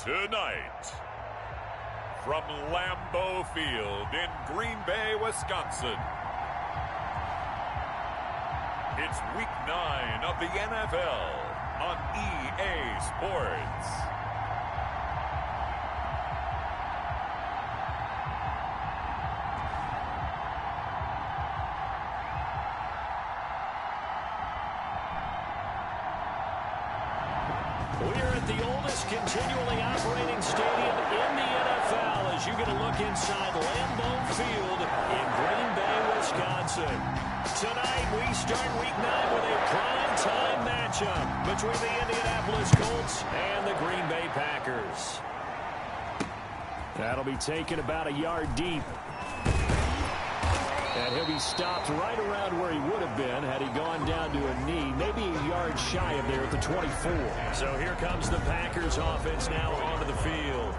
Tonight, from Lambeau Field in Green Bay, Wisconsin, it's Week 9 of the NFL on EA Sports. We're at the oldest continually operating stadium in the NFL as you get a look inside Lambeau Field in Green Bay, Wisconsin. Tonight we start Week 9 with a prime-time matchup between the Indianapolis Colts and the Green Bay Packers. That'll be taken about a yard deep. And he'll be stopped right around where he would have been had he gone down to a knee, maybe a yard shy of there at the 24. So here comes the Packers offense now onto the field.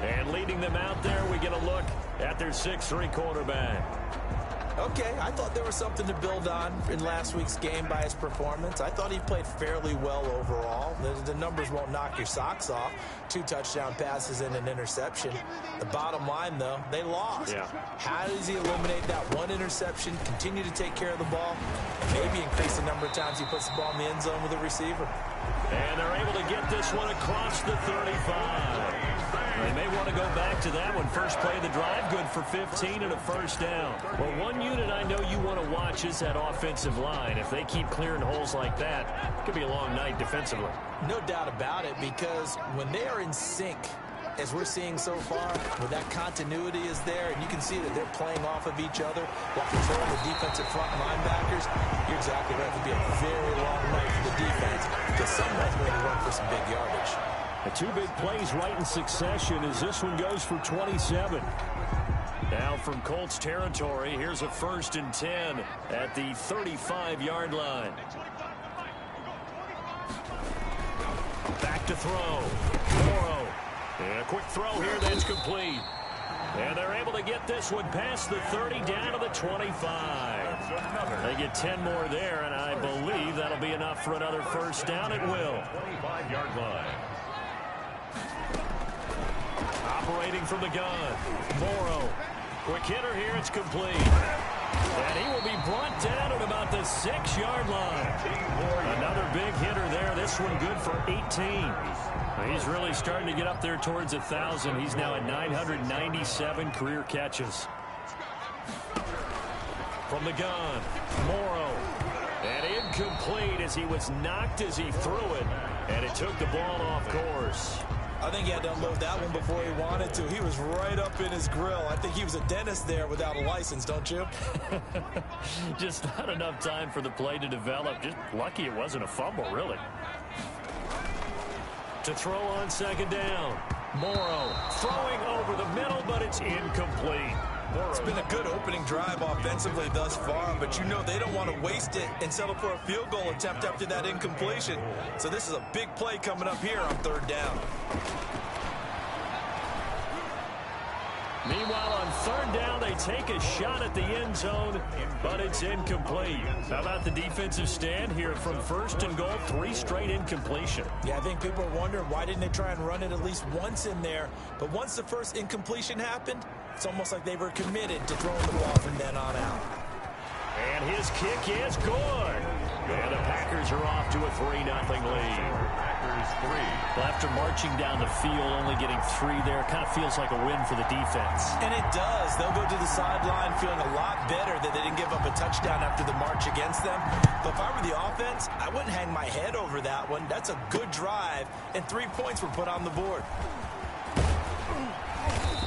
And leading them out there, we get a look at their 6'3" quarterback. Okay, I thought there was something to build on in last week's game by his performance. I thought he played fairly well overall. The numbers won't knock your socks off. 2 touchdown passes and an interception. The bottom line, though, they lost. Yeah. How does he eliminate that one interception, continue to take care of the ball, and maybe increase the number of times he puts the ball in the end zone with a receiver? And they're able to get this one across the 35. They may want to go back to that one. First play of the drive, good for 15 and a first down. Well, one unit I know you want to watch is that offensive line. If they keep clearing holes like that, it could be a long night defensively. No doubt about it, because when they are in sync, as we're seeing so far, when that continuity is there, and you can see that they're playing off of each other while controlling the defensive front linebackers, you're exactly right. It could be a very long night for the defense, because someone's going to run for some big yardage. The 2 big plays right in succession as this one goes for 27. Now from Colts territory, here's a 1st and 10 at the 35-yard line. Back to throw. Morrow. And a quick throw here that's complete. And they're able to get this one past the 30 down to the 25. They get 10 more there, and I believe that'll be enough for another first down. It will. 25-yard line. Operating from the gun. Morrow. Quick hitter here. It's complete. And he will be brought down at about the 6-yard line. Another big hitter there. This one good for 18. He's really starting to get up there towards 1,000. He's now at 997 career catches. From the gun, Morrow. And incomplete as he was knocked as he threw it. And it took the ball off course. I think he had to unload that one before he wanted to. He was right up in his grill. I think he was a dentist there without a license, don't you? Just not enough time for the play to develop. Just lucky it wasn't a fumble, really. To throw on 2nd down. Morrow throwing over the middle, but it's incomplete. It's been a good opening drive offensively thus far, but you know they don't want to waste it and settle for a field goal attempt after that incompletion. So this is a big play coming up here on 3rd down. Meanwhile, on 3rd down, they take a shot at the end zone, but it's incomplete. How about the defensive stand here from 1st and goal, 3 straight incompletion? Yeah, I think people are wondering why didn't they try and run it at least once in there. But once the first incompletion happened, it's almost like they were committed to throwing the ball from then on out. And his kick is good. And the Packers are off to a 3-0 lead. Packers 3. Well, after marching down the field, only getting 3 there, kind of feels like a win for the defense. And it does. They'll go to the sideline feeling a lot better that they didn't give up a touchdown after the march against them. But if I were the offense, I wouldn't hang my head over that one. That's a good drive, and 3 points were put on the board.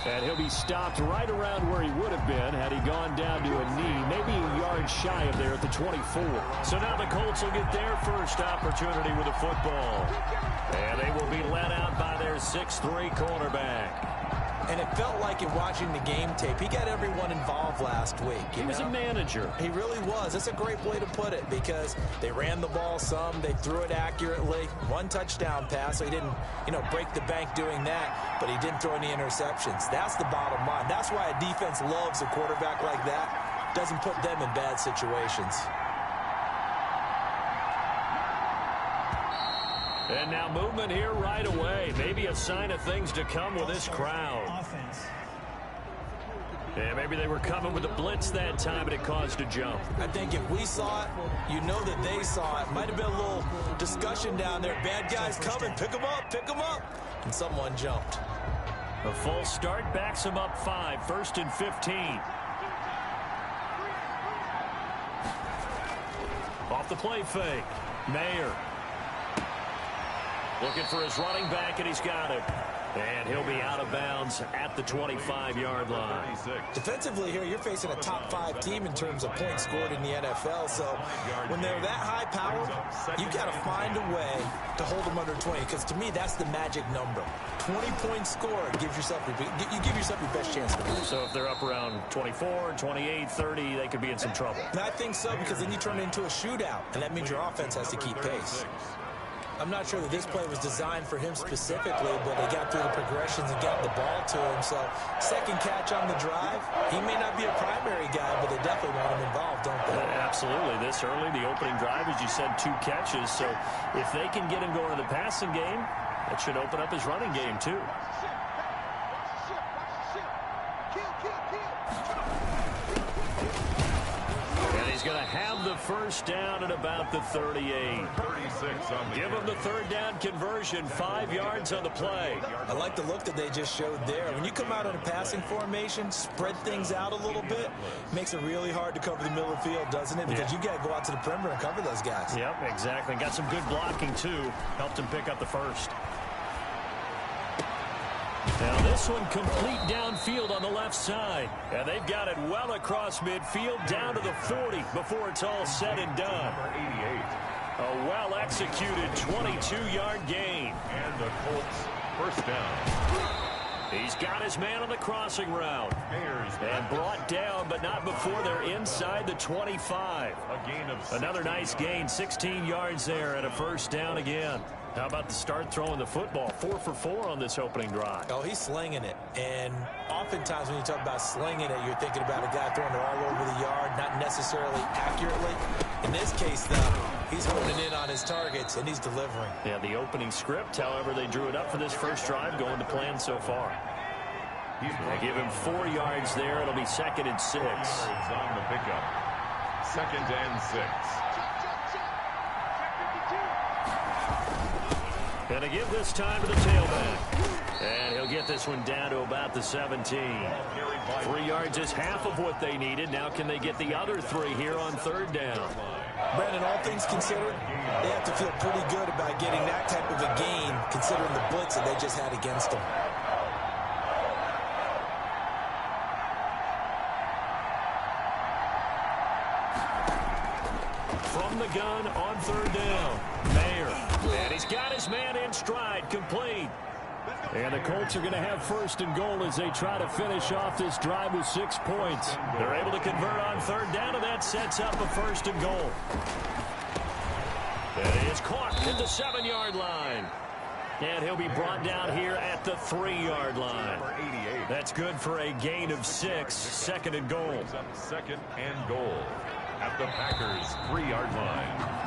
And he'll be stopped right around where he would have been had he gone down to a knee, maybe a yard shy of there at the 24. So now the Colts will get their first opportunity with the football. And they will be led out by their 6'3" cornerback. And it felt like in watching the game tape, he got everyone involved last week. He was a manager. He really was. That's a great way to put it because they ran the ball some, they threw it accurately. 1 touchdown pass, so he didn't, break the bank doing that, but he didn't throw any interceptions. That's the bottom line. That's why a defense loves a quarterback like that. Doesn't put them in bad situations. And now movement here right away. Maybe a sign of things to come with this crowd. Yeah, maybe they were coming with a blitz that time, and it caused a jump. I think if we saw it, you know that they saw it. Might have been a little discussion down there. Bad guys coming. Pick them up. Pick them up. And someone jumped. A full start backs him up 5. 1st and 15. Off the play fake. Mayer. Looking for his running back, and he's got it. And he'll be out of bounds at the 25-yard line. Defensively here, you're facing a top 5 team in terms of points scored in the NFL. So when they're that high powered, you've got to find a way to hold them under 20. Because to me, that's the magic number. 20 points scored gives yourself you give yourself your best chance to win. So if they're up around 24, 28, 30, they could be in some trouble. And I think so, because then you turn it into a shootout, and that means your offense has to keep pace. I'm not sure that this play was designed for him specifically, but they got through the progressions and got the ball to him. So second catch on the drive. He may not be a primary guy, but they definitely want him involved, don't they? Absolutely. This early, the opening drive, as you said, 2 catches. So if they can get him going to the passing game, that should open up his running game too. He's going to have the first down at about the 38. Give him the third down conversion, 5 yards on the play. I like the look that they just showed there. When you come out in a passing formation, spread things out a little bit, makes it really hard to cover the middle of the field, doesn't it? Because you got to go out to the perimeter and cover those guys. Yep, exactly. Got some good blocking, too. Helped him pick up the first. Now this one complete downfield on the left side. And they've got it well across midfield down to the 40 before it's all said and done. A well-executed 22-yard gain. And the Colts first down. He's got his man on the crossing route. And brought down, but not before they're inside the 25. A gain of another nice gain, 16 yards there and a first down again. How about the start throwing the football? 4 for 4 on this opening drive. Oh, he's slinging it. And oftentimes when you talk about slinging it, you're thinking about a guy throwing it all over the yard, not necessarily accurately. In this case, though, he's holding in on his targets, and he's delivering. Yeah, the opening script, however, they drew it up for this first drive, going to plan so far. They give him 4 yards there. It'll be 2nd and 6. On the pickup. 2nd and 6. Going to give this time to the tailback. And he'll get this one down to about the 17. 3 yards is half of what they needed. Now can they get the other 3 here on 3rd down? Brandon, all things considered, they have to feel pretty good about getting that type of a gain, considering the blitz that they just had against them. From the gun on 3rd down. Mayer. And he's got his man in stride, complete. And the Colts are going to have 1st and goal as they try to finish off this drive with 6 points. They're able to convert on 3rd down, and that sets up a 1st and goal. And he is caught at the 7-yard line. And he'll be brought down here at the 3-yard line. That's good for a gain of 6. 2nd and goal. 2nd and goal at the Packers' 3-yard line.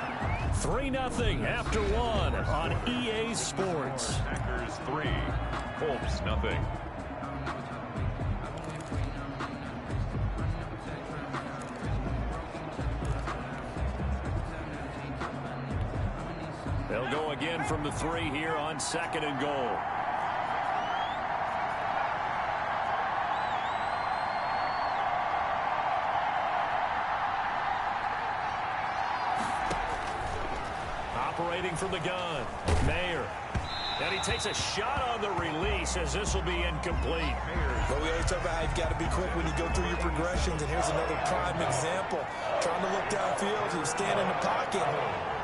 3-0 after 1 on EA Sports. Packers 3, Colts 0. They'll go again from the 3 here on 2nd and goal. Operating from the gun, Mayer. And he takes a shot on the release as this will be incomplete. Well, we always talk about how you've got to be quick when you go through your progressions, and here's another prime example. Trying to look downfield, he was standing in the pocket,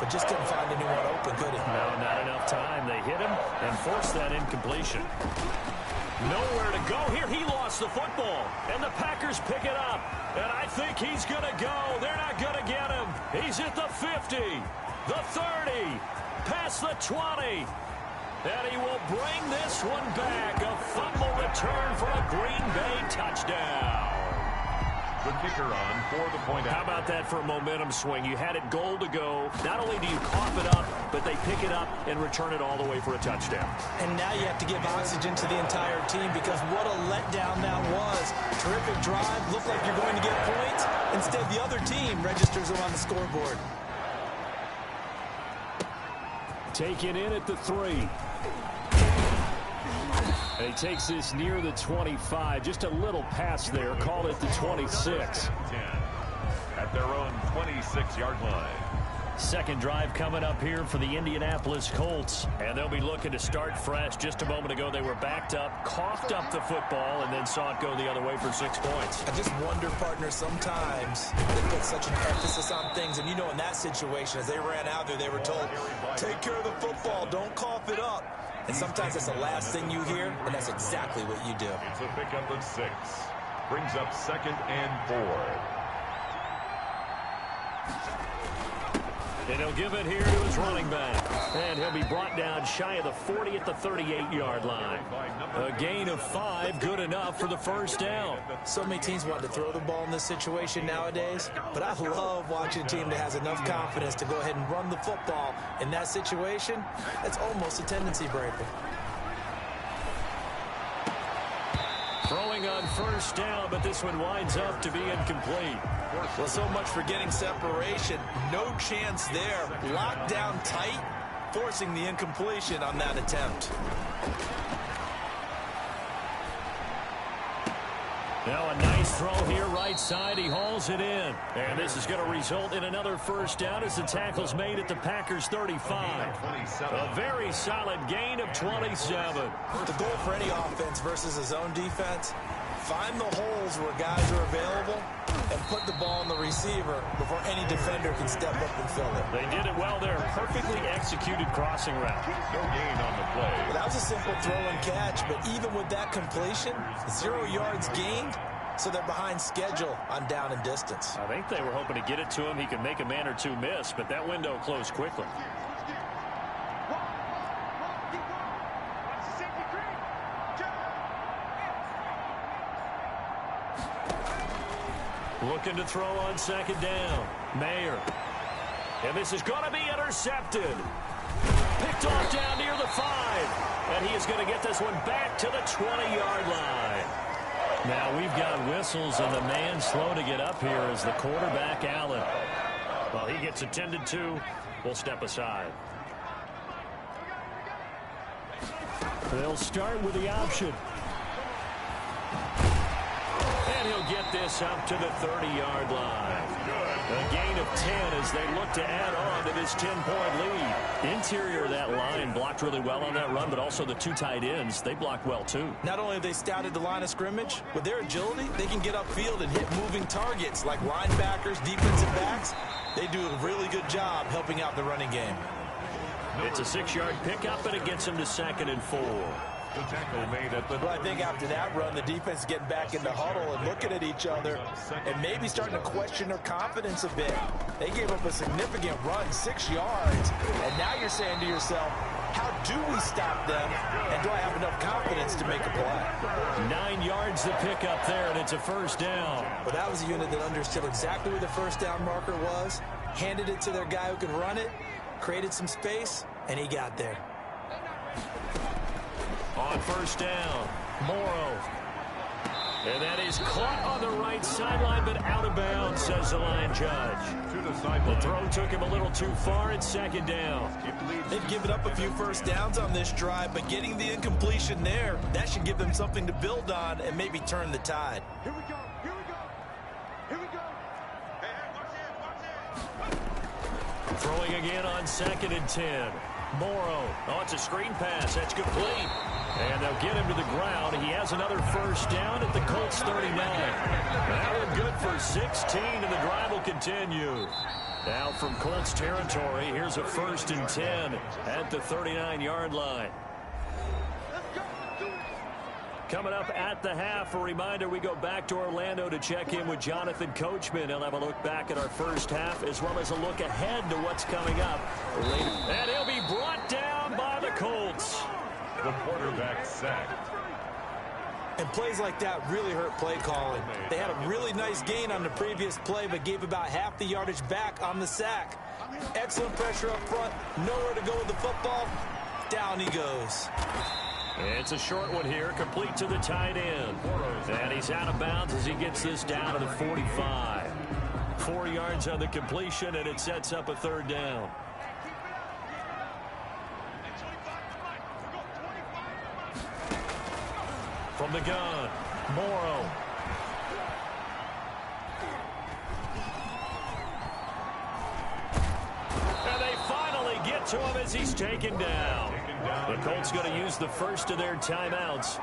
but just couldn't find anyone open, could he? No, not enough time. They hit him and forced that incompletion. Nowhere to go here. He lost the football, and the Packers pick it up. And I think he's going to go. They're not going to get him. He's at the 50. The 30, past the 20, and he will bring this one back. A fumble return for a Green Bay touchdown. kicker on for the point. How about that for a momentum swing? You had it goal to go. Not only do you cough it up, but they pick it up and return it all the way for a touchdown. And now you have to give oxygen to the entire team because what a letdown that was. Terrific drive. Looked like you're going to get points. Instead, the other team registers them on the scoreboard. Taken in at the 3. And he takes this near the 25. Just a little pass there. Call it the 26. 10 at their own 26-yard line. Second drive coming up here for the Indianapolis Colts. And they'll be looking to start fresh. Just a moment ago, they were backed up, coughed up the football, and then saw it go the other way for 6 points. I just wonder, partner, sometimes they put such an emphasis on things. And, you know, in that situation, as they ran out there, they were told, take care of the football, don't cough it up. And sometimes that's the last thing you hear, and that's exactly what you do. It's a pickup of 6. Brings up 2nd and 4. And he'll give it here to his running back. And he'll be brought down shy of the 40 at the 38-yard line. A gain of 5, good enough for the first down. So many teams want to throw the ball in this situation nowadays, but I love watching a team that has enough confidence to go ahead and run the football. In that situation, that's almost a tendency breaker. Throwing on first down, but this one winds up to be incomplete. Well, so much for getting separation. No chance there. Locked down tight, forcing the incompletion on that attempt. Now a nice throw here, right side. He hauls it in. And this is going to result in another first down as the tackle's made at the Packers' 35. A very solid gain of 27. The goal for any offense versus a zone defense, find the holes where guys are available and put the ball in the receiver before any defender can step up and fill it. They did it well there. Perfectly executed crossing route. No gain on the play. Well, that was a simple throw and catch, but even with that completion, 0 yards gained, so they're behind schedule on down and distance. I think they were hoping to get it to him. He could make a man or two miss, but that window closed quickly. Looking to throw on second down. Mayer. And this is going to be intercepted. Picked off down near the 5. And he is going to get this one back to the 20-yard line. Now we've got whistles, and the man slow to get up here is the quarterback, Allen. Well, he gets attended to. We'll step aside. They'll start with the option. And he'll get this up to the 30-yard line. A gain of 10 as they look to add on to this 10-point lead. Interior of that line blocked really well on that run, but also the 2 tight ends, they blocked well too. Not only have they scouted the line of scrimmage, with their agility, they can get upfield and hit moving targets like linebackers, defensive backs. They do a really good job helping out the running game. It's a 6-yard pickup, and it gets them to 2nd and 4. The tackle made at the... Well, I think after that run, the defense is getting back in the huddle and looking at each other and maybe starting to question their confidence a bit. They gave up a significant run, 6 yards, and now you're saying to yourself, how do we stop them, and do I have enough confidence to make a play? 9 yards to pick up there, and it's a first down. Well, that was a unit that understood exactly where the first down marker was, handed it to their guy who could run it, created some space, and he got there. On first down, Morrow. And that is caught on the right sideline, but out of bounds, says the line judge. The throw took him a little too far. It's 2nd down. They've given up a few first downs on this drive, but getting the incompletion there, that should give them something to build on and maybe turn the tide. Here we go. Here we go. Here we go. Hey, watch this. Throwing again on 2nd and 10. Morrow. Oh, it's a screen pass. That's complete. And they'll get him to the ground. He has another first down at the Colts 39. That one good for 16, and the drive will continue. Now from Colts territory, here's a 1st and 10 at the 39-yard line. Coming up at the half, a reminder, we go back to Orlando to check in with Jonathan Coachman. He'll have a look back at our first half as well as a look ahead to what's coming up later. And he'll be brought down by the Colts. The quarterback sacked. And plays like that really hurt play calling. They had a really nice gain on the previous play, but gave about half the yardage back on the sack. Excellent pressure up front. Nowhere to go with the football. Down he goes. It's a short one here, complete to the tight end. And he's out of bounds as he gets this down to the 45. 4 yards on the completion, and it sets up a 3rd down. From the gun, Morrow. And they finally get to him as he's taken down. The Colts going to use the first of their timeouts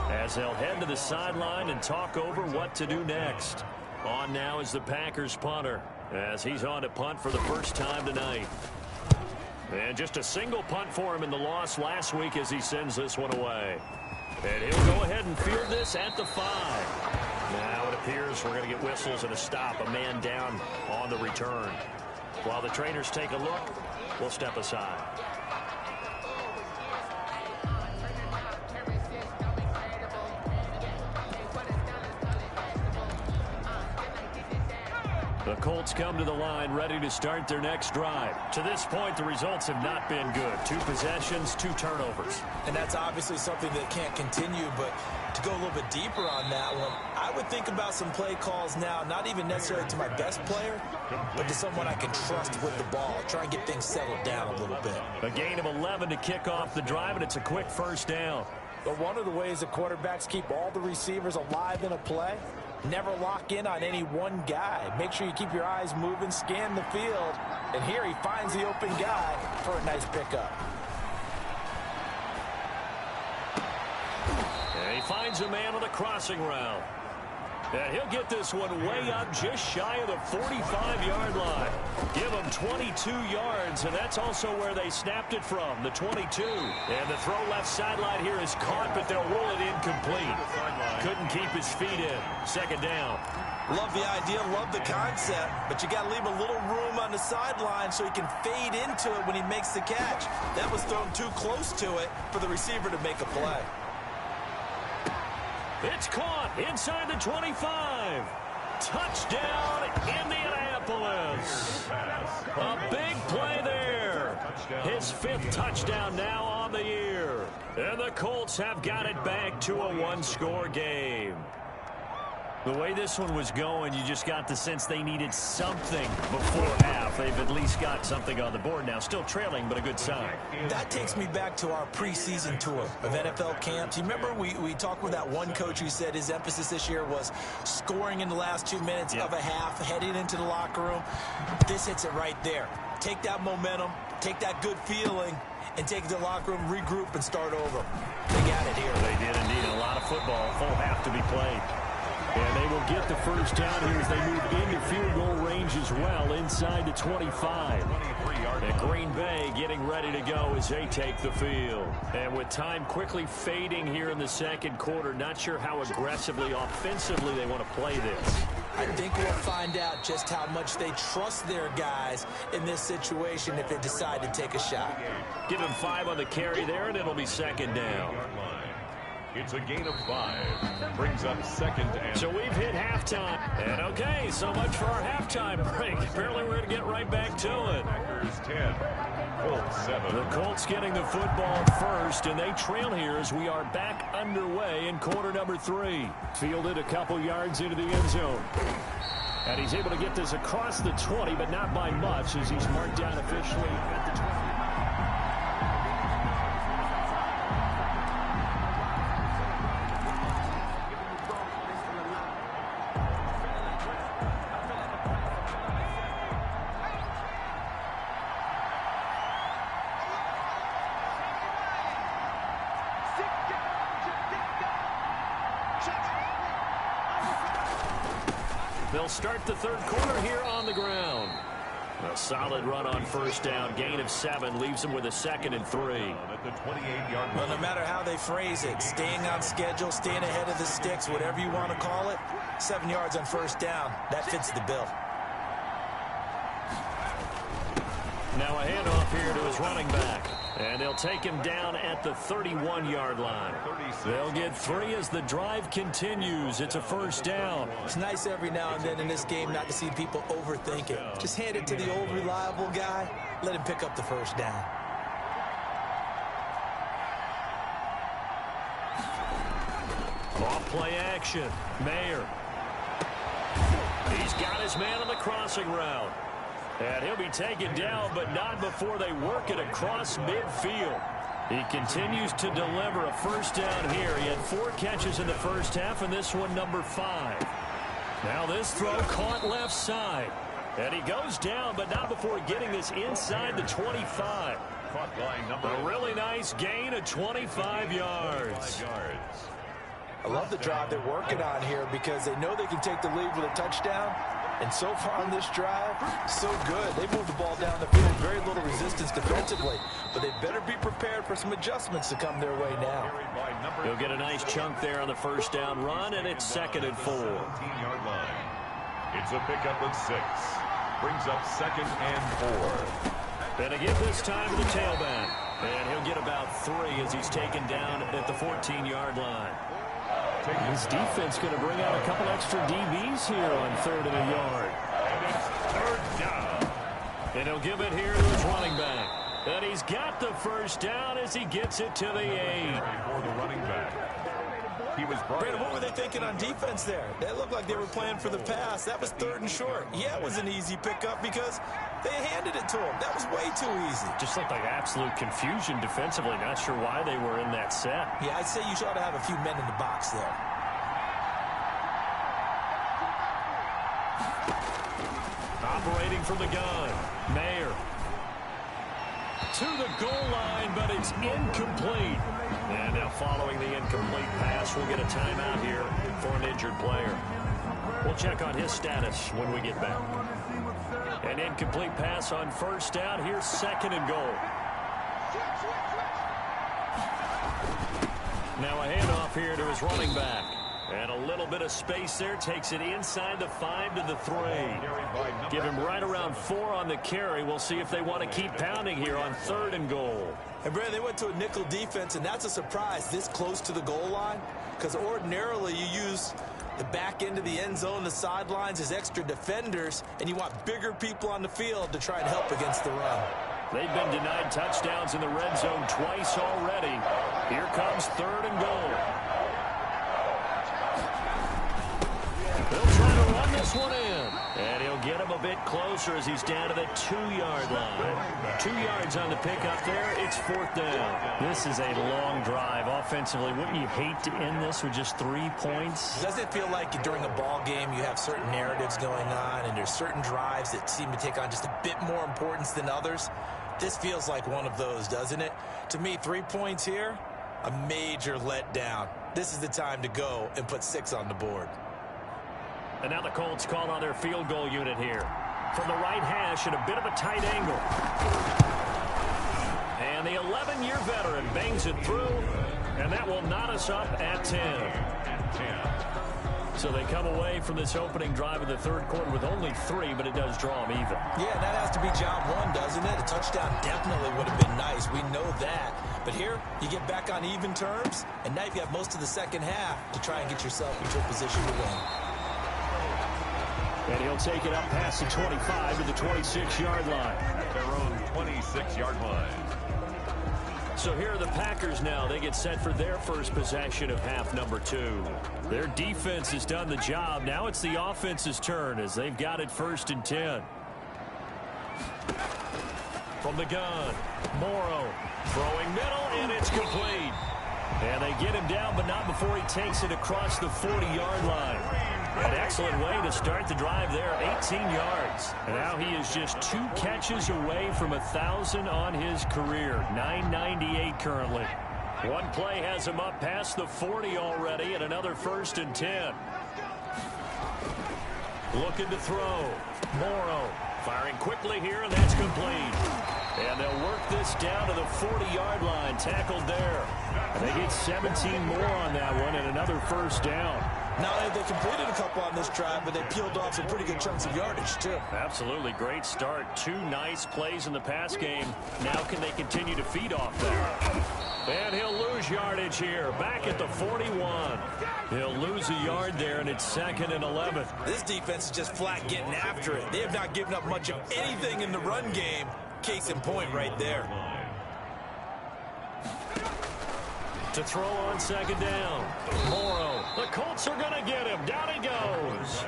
as they'll head to the sideline and talk over what to do next. On now is the Packers punter as he's on to punt for the first time tonight. And just a single punt for him in the loss last week as he sends this one away. And he'll go ahead and field this at the 5. Now it appears we're going to get whistles and a stop, a man down on the return. While the trainers take a look, we'll step aside. The Colts come to the line ready to start their next drive. To this point, the results have not been good. 2 possessions, 2 turnovers. And that's obviously something that can't continue, but to go a little bit deeper on that one, I would think about some play calls now, not even necessarily to my best player, but to someone I can trust with the ball. Try and get things settled down a little bit. A gain of 11 to kick off the drive, and it's a quick 1st down. But one of the ways the quarterbacks keep all the receivers alive in a play, never lock in on any one guy. Make sure you keep your eyes moving, scan the field. And here he finds the open guy for a nice pickup. And he finds a man on the crossing route. And he'll get this one way up just shy of the 45-yard line. Give him 22 yards, and that's also where they snapped it from, the 22. And the throw left sideline here is caught, but they'll roll it incomplete. Couldn't keep his feet in. 2nd down. Love the idea, love the concept, but you got to leave a little room on the sideline so he can fade into it when he makes the catch. That was thrown too close to it for the receiver to make a play. It's caught inside the 25. Touchdown, Indianapolis. A big play there. His 5th touchdown now on the year. And the Colts have got it back to a 1-score game. The way this one was going, you just got the sense they needed something before half. They've at least got something on the board now. Still trailing, but a good sign. That takes me back to our preseason tour of NFL camps. You remember we talked with that one coach who said his emphasis this year was scoring in the last 2 minutes of a half, heading into the locker room. This hits it right there. Take that momentum, take that good feeling, and take it to the locker room, regroup, and start over. They got it here. They did indeed. A lot of football, full half to be played. And they will get the first down here as they move into field goal range as well, inside the 25. And Green Bay getting ready to go as they take the field. And with time quickly fading here in the 2nd quarter, not sure how aggressively, offensively they want to play this. I think we'll find out just how much they trust their guys in this situation if they decide to take a shot. Give him 5 on the carry there, and it'll be 2nd down. It's a gain of 5. Brings up 2nd and... So we've hit halftime. And okay, so much for our halftime break. Apparently we're going to get right back to it. Packers 10, Colts 7. The Colts getting the football first, and they trail here as we are back underway in quarter number 3. Fielded a couple yards into the end zone. And he's able to get this across the 20, but not by much as he's marked down officially at the 20. They'll start the 3rd quarter here on the ground. A solid run on 1st down. Gain of 7 leaves them with a 2nd and 3. At the 28-yard line. Well, no matter how they phrase it, staying on schedule, staying ahead of the sticks, whatever you want to call it, 7 yards on 1st down, that fits the bill. Now a handoff here to his running back. And they'll take him down at the 31-yard line. They'll get 3 as the drive continues. It's a first down. It's nice every now and then in this game not to see people overthink it. Just hand it to the old reliable guy. Let him pick up the first down. Off play action. Mayer. He's got his man on the crossing route. And he'll be taken down, but not before they work it across midfield. He continues to deliver a first down here. He had 4 catches in the first half, and this one number 5. Now this throw caught left side. And he goes down, but not before getting this inside the 25. A really nice gain of 25 yards. I love the drive they're working on here because they know they can take the lead with a touchdown. And so far on this drive, so good. They moved the ball down the field, very little resistance defensively. But they better be prepared for some adjustments to come their way now. He'll get a nice chunk there on the first down run, and it's 2nd and 4. It's a pickup of 6. Brings up 2nd and 4. And again this time to the tailback. And he'll get about 3 as he's taken down at the 14-yard line. His defense going to bring out a couple extra DBs here on 3rd and a yard. And it's 3rd down. And he'll give it here to his running back. And he's got the first down as he gets it to the 8. For the running back. He was Brandon, what were they thinking on defense there? That looked like they were playing for the pass. That was 3rd and short. Yeah, it was an easy pickup because they handed it to him. That was way too easy. Just looked like absolute confusion defensively. Not sure why they were in that set. Yeah, I'd say you ought to have a few men in the box there. Operating from the gun, Mayer. To the goal line, but it's incomplete. And now following the incomplete pass, we'll get a timeout here for an injured player. We'll check on his status when we get back. An incomplete pass on first down. Here's 2nd and goal. Now a handoff here to his running back. And a little bit of space there. Takes it inside the 5 to the 3. Give him right around 4 on the carry. We'll see if they want to keep pounding here on 3rd and goal. And, Brandon, they went to a nickel defense, and that's a surprise this close to the goal line. Because ordinarily you use the back end of the end zone, the sidelines as extra defenders, and you want bigger people on the field to try and help against the run. They've been denied touchdowns in the red zone twice already. Here comes 3rd and goal. They'll try to run this one in. And he'll get him a bit closer as he's down to the 2-yard line. 2 yards on the pickup there. It's 4th down. This is a long drive offensively. Wouldn't you hate to end this with just 3 points? Doesn't it feel like during a ball game you have certain narratives going on and there's certain drives that seem to take on just a bit more importance than others? This feels like one of those, doesn't it? To me, 3 points here, a major letdown. This is the time to go and put 6 on the board. And now the Colts call on their field goal unit here. From the right hash at a bit of a tight angle. And the 11-year veteran bangs it through. And that will knot us up at 10. So they come away from this opening drive in the 3rd quarter with only 3, but it does draw them even. Yeah, that has to be job 1, doesn't it? A touchdown definitely would have been nice. We know that. But here, you get back on even terms, and now you've got most of the second half to try and get yourself into a position to win. And he'll take it up past the 25 to the 26-yard line. At their own 26-yard line. So here are the Packers now. They get set for their first possession of half number 2. Their defense has done the job. Now it's the offense's turn as they've got it 1st and 10. From the gun, Morrow throwing middle, and it's complete. And they get him down, but not before he takes it across the 40-yard line. An excellent way to start the drive there, 18 yards. And now he is just 2 catches away from 1,000 on his career, 998 currently. One play has him up past the 40 already, and another 1st and 10. Looking to throw. Morrow firing quickly here, and that's complete. And they'll work this down to the 40-yard line, tackled there. And they get 17 more on that one and another 1st down. Not only have they completed a couple on this drive, but they peeled off some pretty good chunks of yardage, too. Absolutely great start. 2 nice plays in the pass game. Now can they continue to feed off that? And he'll lose yardage here. Back at the 41. He'll lose a yard there, and it's 2nd and 11. This defense is just flat getting after it. They have not given up much of anything in the run game. Case in point right there. To throw on 2nd down. Morrow. The Colts are going to get him. Down he goes.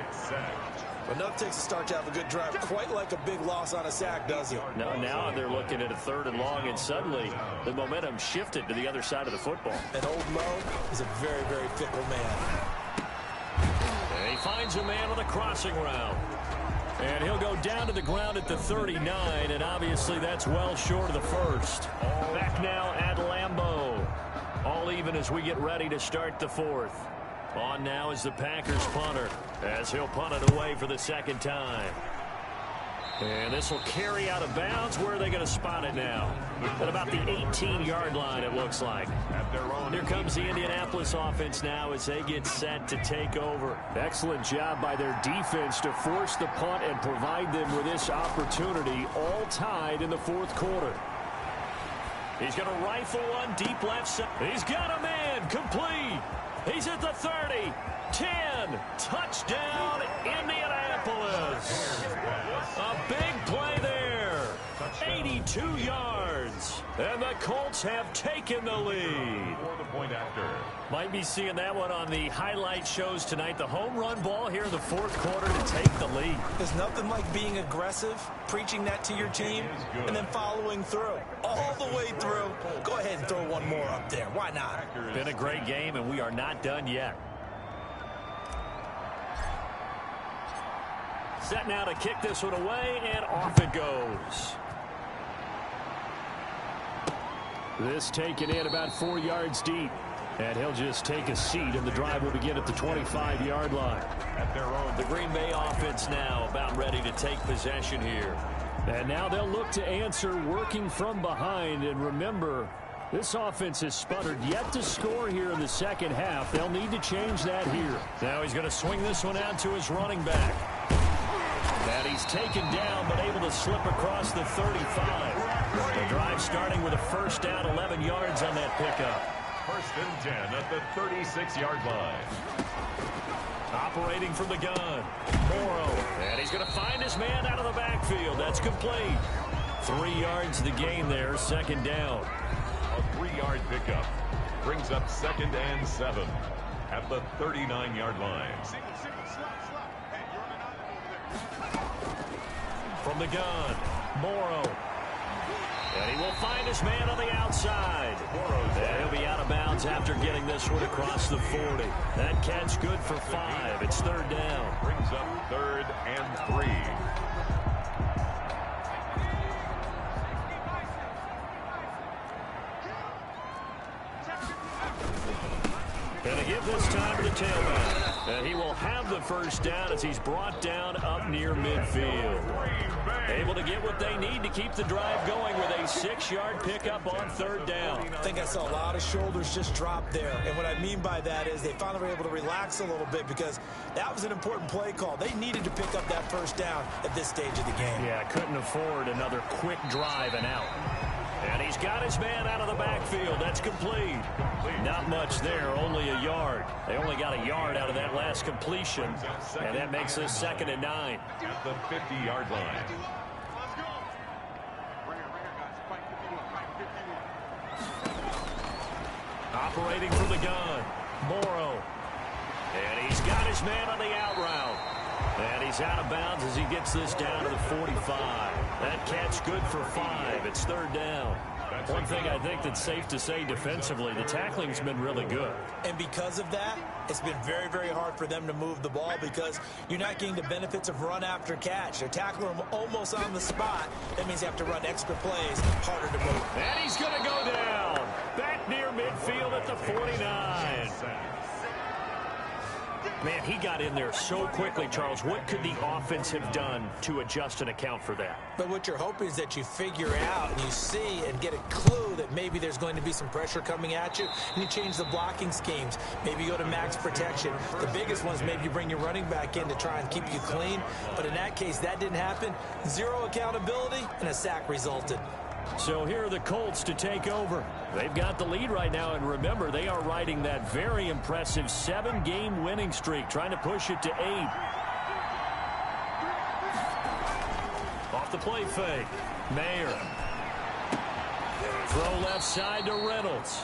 Enough takes a start to have a good drive. Quite like a big loss on a sack, does it? No, now they're looking at a 3rd and long, and suddenly the momentum shifted to the other side of the football. And Old Mo is a very, very fickle man. And he finds a man on the crossing route. And he'll go down to the ground at the 39, and obviously that's well short of the 1st. Back now at Lambeau. All even as we get ready to start the 4th. On now is the Packers punter, as he'll punt it away for the 2nd time. And this will carry out of bounds. Where are they going to spot it now? At about the 18-yard line, it looks like. Here comes the Indianapolis offense now as they get set to take over. Excellent job by their defense to force the punt and provide them with this opportunity, all tied in the 4th quarter. He's going to rifle one deep left side. He's got a man complete. He's at the 30, 10, touchdown, Indianapolis. A big play there, 82 yards, and the Colts have taken the lead. Might be seeing that one on the highlight shows tonight. The home run ball here in the 4th quarter to take the lead. There's nothing like being aggressive, preaching that to your team, and then following through. All the way through. Go ahead and throw one more up there. Why not? Been a great game, and we are not done yet. Set now to kick this one away, and off it goes. This taken in about 4 yards deep. And he'll just take a seat, and the drive will begin at the 25-yard line. At their own, the Green Bay offense now about ready to take possession here. And now they'll look to answer working from behind. And remember, this offense has sputtered yet to score here in the 2nd half. They'll need to change that here. Now he's going to swing this one out to his running back. And he's taken down, but able to slip across the 35. The drive starting with a 1st down, 11 yards on that pickup. 1st and 10 at the 36-yard line. Operating from the gun. Morrow. And he's going to find his man out of the backfield. That's complete. 3 yards the gain there, 2nd down. A 3-yard pickup brings up 2nd and 7 at the 39-yard line. From the gun. Morrow. And he will find his man on the outside. And he'll be out of bounds after getting this one across the 40. That catch good for 5. It's 3rd down. Brings up 3rd and 3. And to give this time to the tailback. And he will have the 1st down as he's brought down up near midfield. Able to get what they need to keep the drive going with a 6-yard pickup on 3rd down. I think I saw a lot of shoulders just drop there. And what I mean by that is they finally were able to relax a little bit because that was an important play call. They needed to pick up that 1st down at this stage of the game. Yeah, couldn't afford another quick drive and out. And he's got his man out of the backfield. That's complete. Not much there, only a yard. They only got a yard out of that last completion. And that makes this 2nd and 9. At the 50-yard line. Operating from the gun. Morrow. And he's got his man on the out route. And he's out of bounds as he gets this down to the 45. That catch good for 5. It's 3rd down. One thing I think that's safe to say defensively, the tackling's been really good. And because of that, it's been very, very hard for them to move the ball because you're not getting the benefits of run after catch. They're tackling them almost on the spot. That means they have to run extra plays, harder to move. And he's going to go down. Back near midfield at the 49. Man, he got in there so quickly, Charles. What could the offense have done to adjust and account for that? But what you're hoping is that you figure out and you see and get a clue that maybe there's going to be some pressure coming at you, and you change the blocking schemes. Maybe you go to max protection. The biggest one is maybe you bring your running back in to try and keep you clean. But in that case, that didn't happen. Zero accountability, and a sack resulted. So here are the Colts to take over. They've got the lead right now, and remember, they are riding that very impressive 7-game winning streak, trying to push it to 8. Off the play fake. Mayer. Throw left side to Reynolds.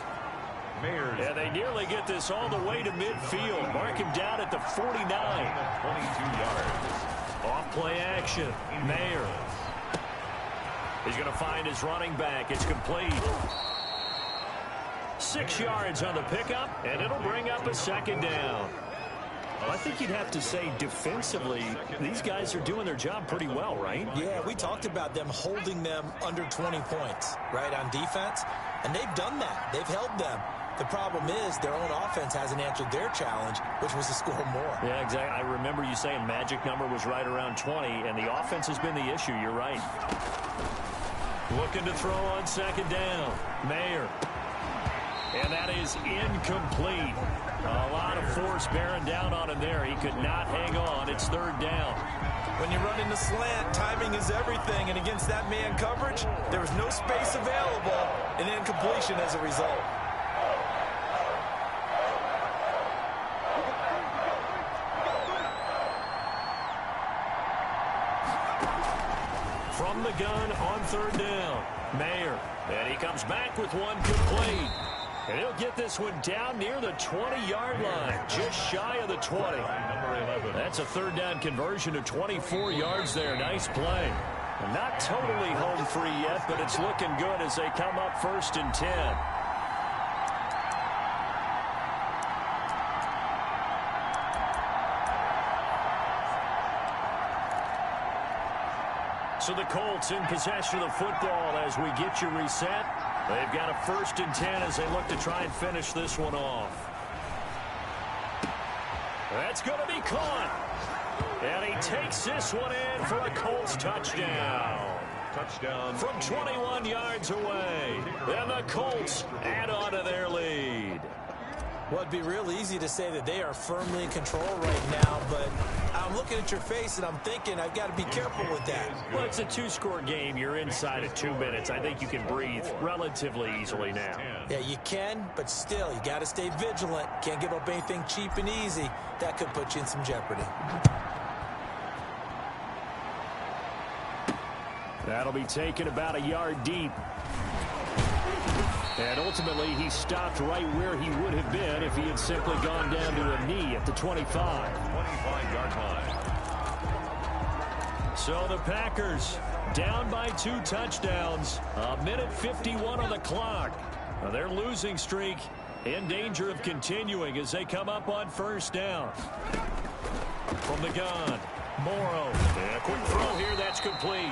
And they nearly get this all the way to midfield. Mark him down at the 49. 22 yards. Off play action. Mayer. He's going to find his running back. It's complete. 6 yards on the pickup, and it'll bring up a second down. Well, I think you'd have to say defensively, these guys are doing their job pretty well, right? Yeah, we talked about them holding them under 20 points, right, on defense. And they've done that. They've held them. The problem is their own offense hasn't answered their challenge, which was to score more. Yeah, exactly. I remember you saying magic number was right around 20, and the offense has been the issue. You're right. Looking to throw on second down. Mayer. And that is incomplete. A lot of force bearing down on him there. He could not hang on. It's third down. When you run in the slant, timing is everything. And against that man coverage, there was no space available, and incompletion as a result. From the gun on third down. Mayer. And he comes back with one complete. And he'll get this one down near the 20-yard line. Just shy of the 20. That's a third down conversion of 24 yards there. Nice play. And not totally home free yet, but it's looking good as they come up 1st and 10. So the Colts in possession of the football as we get you reset. They've got a 1st and 10 as they look to try and finish this one off. That's going to be caught. And he takes this one in for a Colts touchdown. Touchdown. From 21 yards away. And the Colts add on to their lead. Well, it'd be real easy to say that they are firmly in control right now, but I'm looking at your face and I'm thinking I've got to be careful with that. Well, it's a 2-score game. You're inside of 2 minutes. I think you can breathe relatively easily now. Yeah, you can, but still, you got to stay vigilant. Can't give up anything cheap and easy. That could put you in some jeopardy. That'll be taken about a yard deep. And ultimately, he stopped right where he would have been if he had simply gone down to a knee at the 25. 25-yard line. So the Packers down by 2 touchdowns. A minute 51 on the clock. Now their losing streak in danger of continuing as they come up on 1st down. From the gun, Morrow. And a quick throw here, that's complete.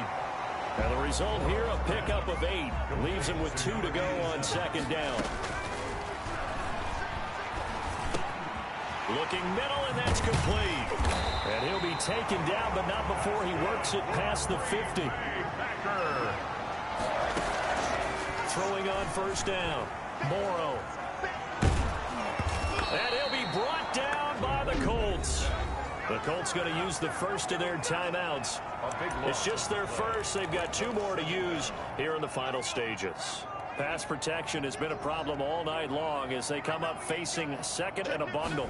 And the result here, a pickup of 8. Leaves him with 2 to go on 2nd down. Looking middle, and that's complete. And he'll be taken down, but not before he works it past the 50. Throwing on 1st down. Morrow. And he'll be brought down by the Colts. The Colts going to use the first of their timeouts. It's just their first. They've got 2 more to use here in the final stages. Pass protection has been a problem all night long as they come up facing 2nd and a bundle.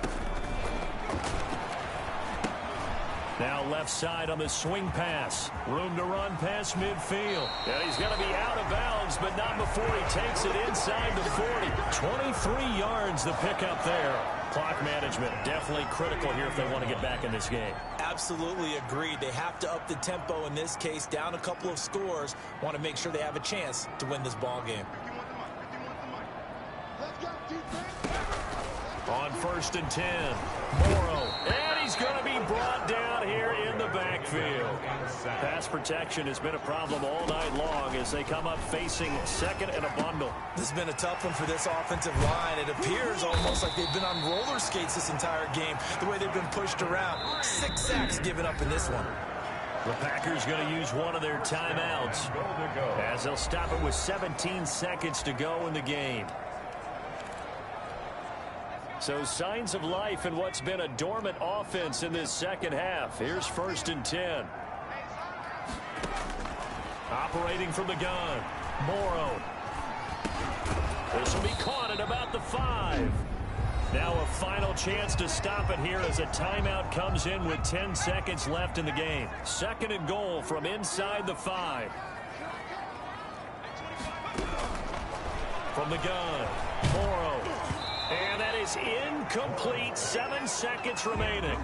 Now left side on the swing pass. Room to run past midfield. And he's going to be out of bounds, but not before he takes it inside the 40. 23 yards the pickup there. Clock management definitely critical here if they want to get back in this game. Absolutely agreed. They have to up the tempo in this case, down a couple of scores. Want to make sure they have a chance to win this ball game. On 1st and 10, Morrow. And he's going to be brought down out here in the backfield. Pass protection has been a problem all night long as they come up facing second and a bundle. This has been a tough one for this offensive line. It appears almost like they've been on roller skates this entire game, the way they've been pushed around. 6 sacks given up in this one. The Packers going to use one of their timeouts as they'll stop it with 17 seconds to go in the game. So signs of life in what's been a dormant offense in this second half. Here's 1st and 10. Operating from the gun. Morrow. This will be caught at about the 5. Now a final chance to stop it here as a timeout comes in with 10 seconds left in the game. 2nd and goal from inside the 5. From the gun. Morrow. And that is incomplete. 7 seconds remaining.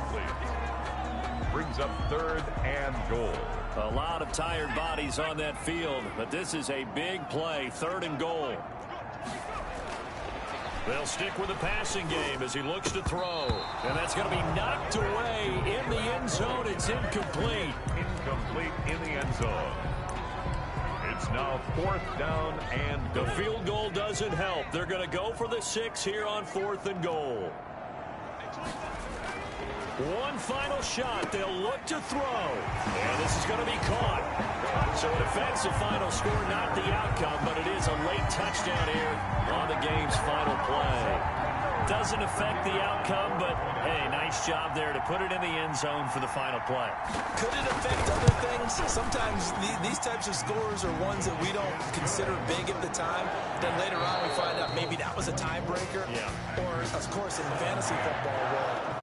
Brings up 3rd and goal. A lot of tired bodies on that field, but this is a big play. 3rd and goal. They'll stick with the passing game as he looks to throw. And that's going to be knocked away in the end zone. It's incomplete. Incomplete in the end zone. It's now 4th down and goal. The field goal doesn't help. They're going to go for the 6 here on 4th and goal. One final shot. They'll look to throw. And this is going to be caught. So it affects the final score, not the outcome, but it is a late touchdown here on the game's final play. Doesn't affect the outcome, but, hey, nice job there to put it in the end zone for the final play. Could it affect other things? Sometimes these types of scores are ones that we don't consider big at the time. Then later on we find out maybe that was a tiebreaker. Yeah. Or, of course, in the fantasy football world,